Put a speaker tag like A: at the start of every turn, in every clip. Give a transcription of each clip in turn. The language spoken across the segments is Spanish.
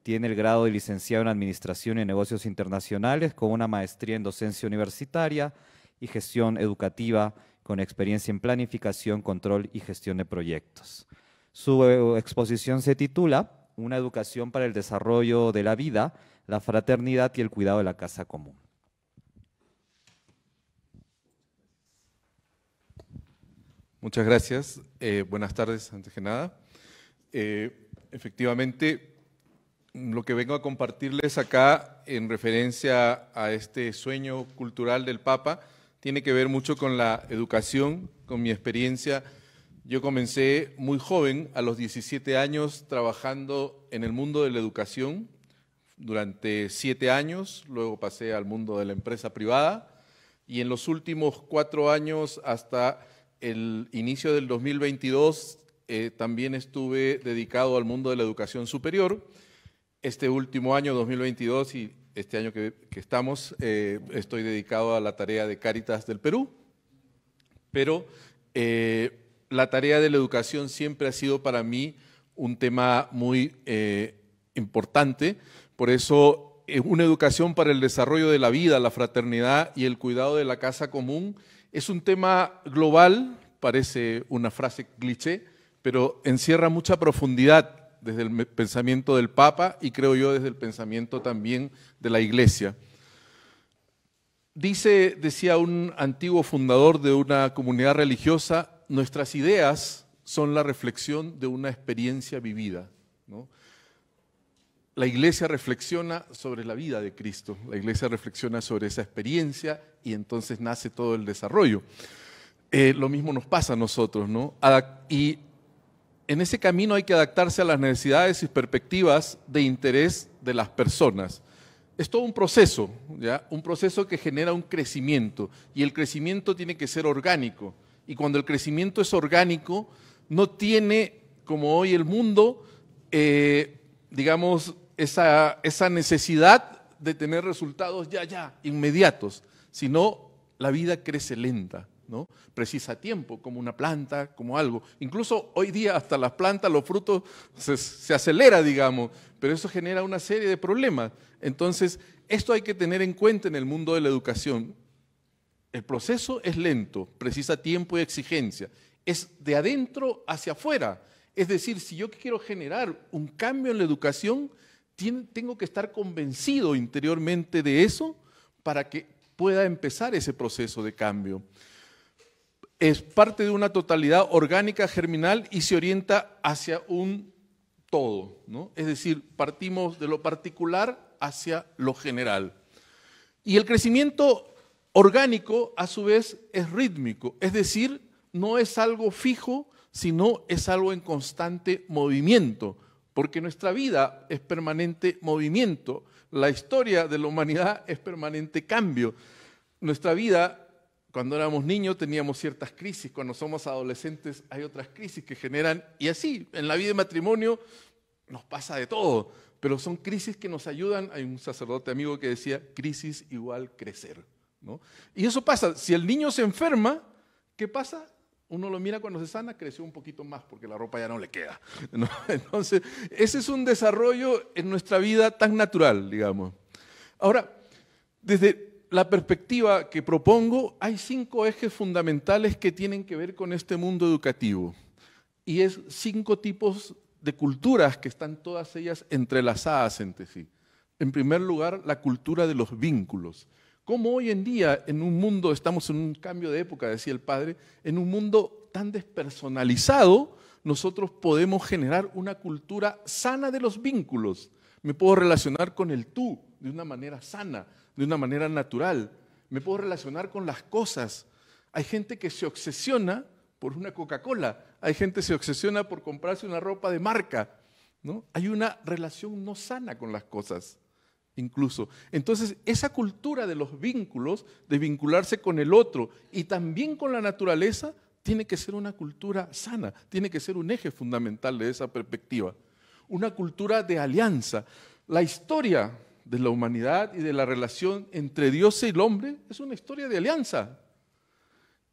A: Tiene el grado de licenciado en Administración y Negocios Internacionales con una maestría en Docencia Universitaria y Gestión Educativa con experiencia en Planificación, Control y Gestión de Proyectos. Su exposición se titula Una educación para el desarrollo de la vida, la fraternidad y el cuidado de la casa común.
B: Muchas gracias. Buenas tardes, antes que nada. Efectivamente, lo que vengo a compartirles acá en referencia a este sueño cultural del Papa tiene que ver mucho con la educación, con mi experiencia. Yo comencé muy joven, a los 17 años, trabajando en el mundo de la educación durante 7 años, luego pasé al mundo de la empresa privada y en los últimos 4 años hasta el inicio del 2022 también estuve dedicado al mundo de la educación superior. Este último año, 2022, y este año que estamos, estoy dedicado a la tarea de Cáritas del Perú, pero la tarea de la educación siempre ha sido para mí un tema muy importante. Por eso, una educación para el desarrollo de la vida, la fraternidad y el cuidado de la casa común es un tema global, parece una frase cliché, pero encierra mucha profundidad desde el pensamiento del Papa y creo yo desde el pensamiento también de la Iglesia. Decía un antiguo fundador de una comunidad religiosa, nuestras ideas son la reflexión de una experiencia vivida, ¿no? La Iglesia reflexiona sobre la vida de Cristo, la Iglesia reflexiona sobre esa experiencia y entonces nace todo el desarrollo. Lo mismo nos pasa a nosotros, ¿no? Y en ese camino hay que adaptarse a las necesidades y perspectivas de interés de las personas. Es todo un proceso, ¿ya? Un proceso que genera un crecimiento y el crecimiento tiene que ser orgánico. Y cuando el crecimiento es orgánico, no tiene, como hoy el mundo, digamos, esa necesidad de tener resultados inmediatos, sino la vida crece lenta, ¿no? Precisa tiempo, como una planta, como algo. Incluso hoy día hasta las plantas, los frutos, se acelera, digamos, pero eso genera una serie de problemas. Entonces, esto hay que tener en cuenta en el mundo de la educación. El proceso es lento, precisa tiempo y exigencia. Es de adentro hacia afuera. Es decir, si yo quiero generar un cambio en la educación, tengo que estar convencido interiormente de eso para que pueda empezar ese proceso de cambio. Es parte de una totalidad orgánica, germinal y se orienta hacia un todo, ¿no? Es decir, partimos de lo particular hacia lo general. Y el crecimiento orgánico, a su vez, es rítmico, es decir, no es algo fijo, sino es algo en constante movimiento, porque nuestra vida es permanente movimiento, la historia de la humanidad es permanente cambio. Nuestra vida, cuando éramos niños teníamos ciertas crisis, cuando somos adolescentes hay otras crisis que generan, y así, en la vida de matrimonio nos pasa de todo, pero son crisis que nos ayudan. Hay un sacerdote amigo que decía, crisis igual crecer, ¿no? Y eso pasa, si el niño se enferma, ¿qué pasa? Uno lo mira cuando se sana, creció un poquito más porque la ropa ya no le queda, ¿no? Entonces, ese es un desarrollo en nuestra vida tan natural, digamos. Ahora, desde la perspectiva que propongo, hay 5 ejes fundamentales que tienen que ver con este mundo educativo. Y es 5 tipos de culturas que están todas ellas entrelazadas entre sí. En primer lugar, la cultura de los vínculos. Como hoy en día en un mundo, estamos en un cambio de época, decía el padre, en un mundo tan despersonalizado, nosotros podemos generar una cultura sana de los vínculos. Me puedo relacionar con el tú de una manera sana, de una manera natural. Me puedo relacionar con las cosas. Hay gente que se obsesiona por una Coca-Cola, hay gente que se obsesiona por comprarse una ropa de marca, ¿no? Hay una relación no sana con las cosas. Incluso. Entonces, esa cultura de los vínculos, de vincularse con el otro y también con la naturaleza, tiene que ser una cultura sana, tiene que ser un eje fundamental de esa perspectiva. Una cultura de alianza. La historia de la humanidad y de la relación entre Dios y el hombre es una historia de alianza.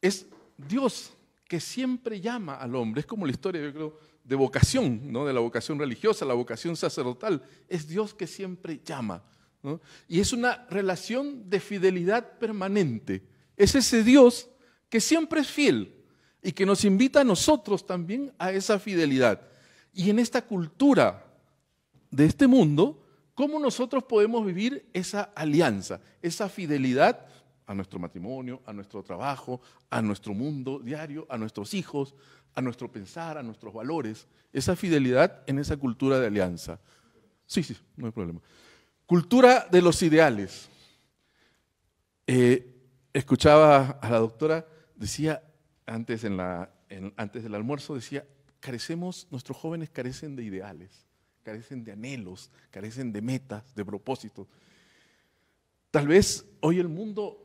B: Es Dios que siempre llama al hombre. Es como la historia, yo creo, de vocación, ¿no? De la vocación religiosa, la vocación sacerdotal. Es Dios que siempre llama, ¿no? Y es una relación de fidelidad permanente. Es ese Dios que siempre es fiel y que nos invita a nosotros también a esa fidelidad. Y en esta cultura de este mundo, ¿cómo nosotros podemos vivir esa alianza, esa fidelidad a nuestro matrimonio, a nuestro trabajo, a nuestro mundo diario, a nuestros hijos, a nuestro pensar, a nuestros valores? Esa fidelidad en esa cultura de alianza. Sí, no hay problema. Cultura de los ideales. Escuchaba a la doctora, decía antes del almuerzo, decía, nuestros jóvenes carecen de ideales, carecen de anhelos, carecen de metas, de propósitos. Tal vez hoy el mundo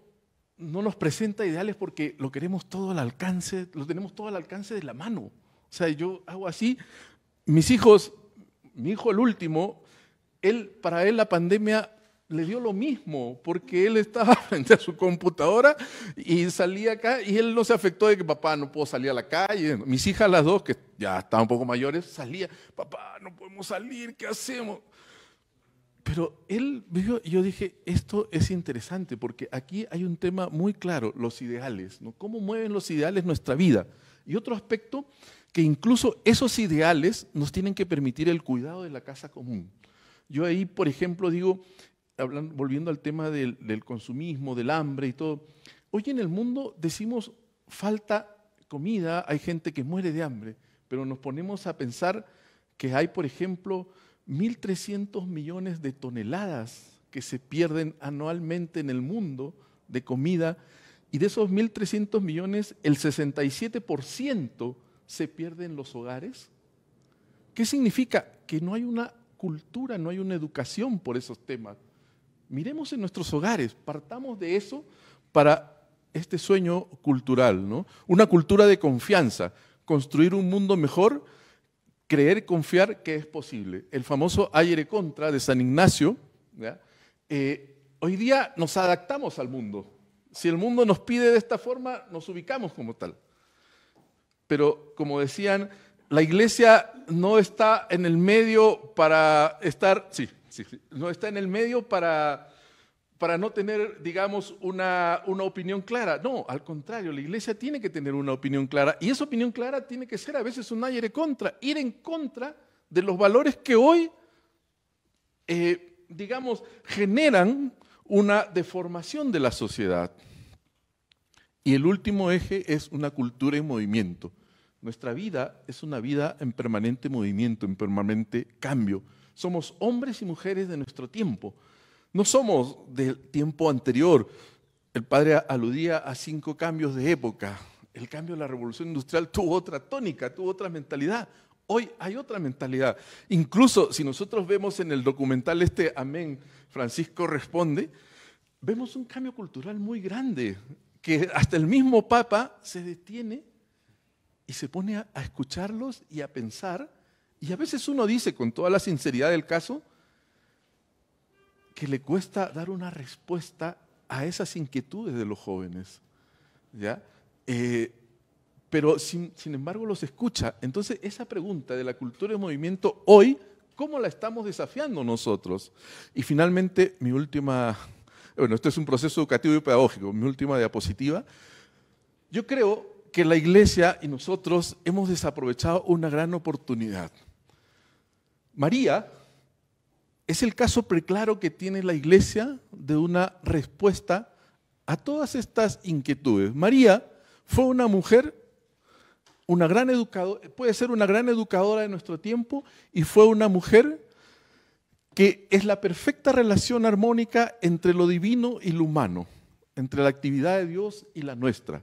B: no nos presenta ideales porque lo queremos todo al alcance, lo tenemos todo al alcance de la mano. O sea, yo hago así, mi hijo el último, para él la pandemia le dio lo mismo, porque él estaba frente a su computadora y salía acá y él no se afectó de que papá no puedo salir a la calle. Mis hijas las dos, que ya estaban un poco mayores, salían, papá no podemos salir, ¿qué hacemos? Pero él vivió y yo dije, esto es interesante porque aquí hay un tema muy claro, los ideales, ¿no? ¿Cómo mueven los ideales nuestra vida? Y otro aspecto, que incluso esos ideales nos tienen que permitir el cuidado de la casa común. Yo ahí, por ejemplo, digo, volviendo al tema del consumismo, del hambre y todo, hoy en el mundo decimos falta comida, hay gente que muere de hambre, pero nos ponemos a pensar que hay, por ejemplo, 1.300 millones de toneladas que se pierden anualmente en el mundo de comida, y de esos 1.300 millones, el 67% se pierde en los hogares. ¿Qué significa? Que no hay una cultura, no hay una educación por esos temas. Miremos en nuestros hogares, partamos de eso para este sueño cultural, ¿no? Una cultura de confianza, construir un mundo mejor, creer y confiar que es posible. El famoso aire contra de San Ignacio, ¿ya? Hoy día nos adaptamos al mundo. Si el mundo nos pide de esta forma, nos ubicamos como tal. Pero como decían, la iglesia no está en el medio para estar, no está en el medio para no tener, digamos, una opinión clara. No, al contrario, la iglesia tiene que tener una opinión clara, y esa opinión clara tiene que ser a veces un ir en contra de los valores que hoy, digamos, generan una deformación de la sociedad. Y el último eje es una cultura en movimiento. Nuestra vida es una vida en permanente movimiento, en permanente cambio. Somos hombres y mujeres de nuestro tiempo. No somos del tiempo anterior. El padre aludía a 5 cambios de época. El cambio de la revolución industrial tuvo otra tónica, tuvo otra mentalidad. Hoy hay otra mentalidad. Incluso si nosotros vemos en el documental Amén, Francisco Responde, vemos un cambio cultural muy grande, que hasta el mismo Papa se detiene y se pone a escucharlos y a pensar, y a veces uno dice con toda la sinceridad del caso que le cuesta dar una respuesta a esas inquietudes de los jóvenes, ¿ya? Pero sin embargo los escucha. Entonces esa pregunta de la cultura de movimiento hoy, ¿cómo la estamos desafiando nosotros? Y finalmente mi última, esto es un proceso educativo y pedagógico, mi última diapositiva. Yo creo que la iglesia y nosotros hemos desaprovechado una gran oportunidad. María es el caso preclaro que tiene la iglesia de una respuesta a todas estas inquietudes. María fue una mujer, una gran educadora, puede ser una gran educadora de nuestro tiempo, y fue una mujer que es la perfecta relación armónica entre lo divino y lo humano, entre la actividad de Dios y la nuestra.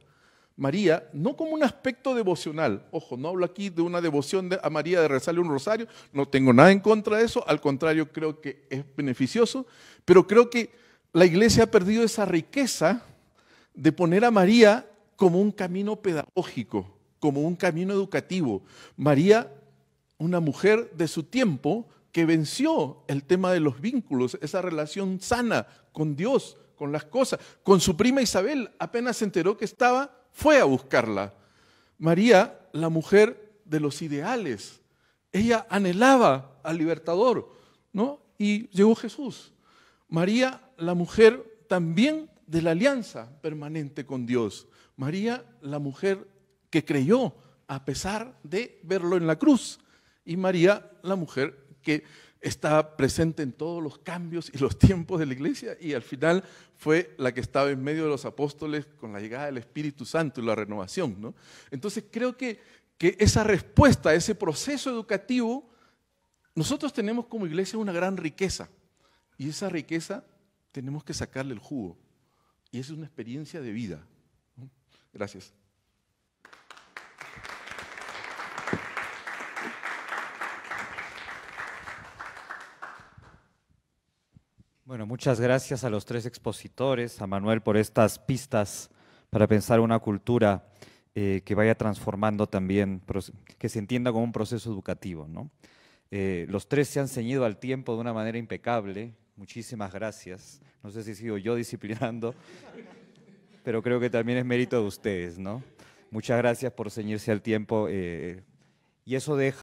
B: María, no como un aspecto devocional, ojo, no hablo aquí de una devoción a María de rezarle un rosario, no tengo nada en contra de eso, al contrario creo que es beneficioso, pero creo que la iglesia ha perdido esa riqueza de poner a María como un camino pedagógico, como un camino educativo. María, una mujer de su tiempo que venció el tema de los vínculos, esa relación sana con Dios, con las cosas, con su prima Isabel, apenas se enteró que fue a buscarla. María, la mujer de los ideales, ella anhelaba al libertador, ¿no? Y llegó Jesús. María, la mujer también de la alianza permanente con Dios. María, la mujer que creyó a pesar de verlo en la cruz. Y María, la mujer que está presente en todos los cambios y los tiempos de la iglesia, y al final fue la que estaba en medio de los apóstoles con la llegada del Espíritu Santo y la renovación, ¿no? Entonces creo que esa respuesta, ese proceso educativo, nosotros tenemos como iglesia una gran riqueza, y esa riqueza tenemos que sacarle el jugo, y es una experiencia de vida, ¿no? Gracias.
A: Bueno, muchas gracias a los tres expositores, a Manuel por estas pistas para pensar una cultura que vaya transformando también, que se entienda como un proceso educativo, ¿no? Los tres se han ceñido al tiempo de una manera impecable. Muchísimas gracias. No sé si he sido yo disciplinando, pero creo que también es mérito de ustedes, ¿no? Muchas gracias por ceñirse al tiempo y eso deja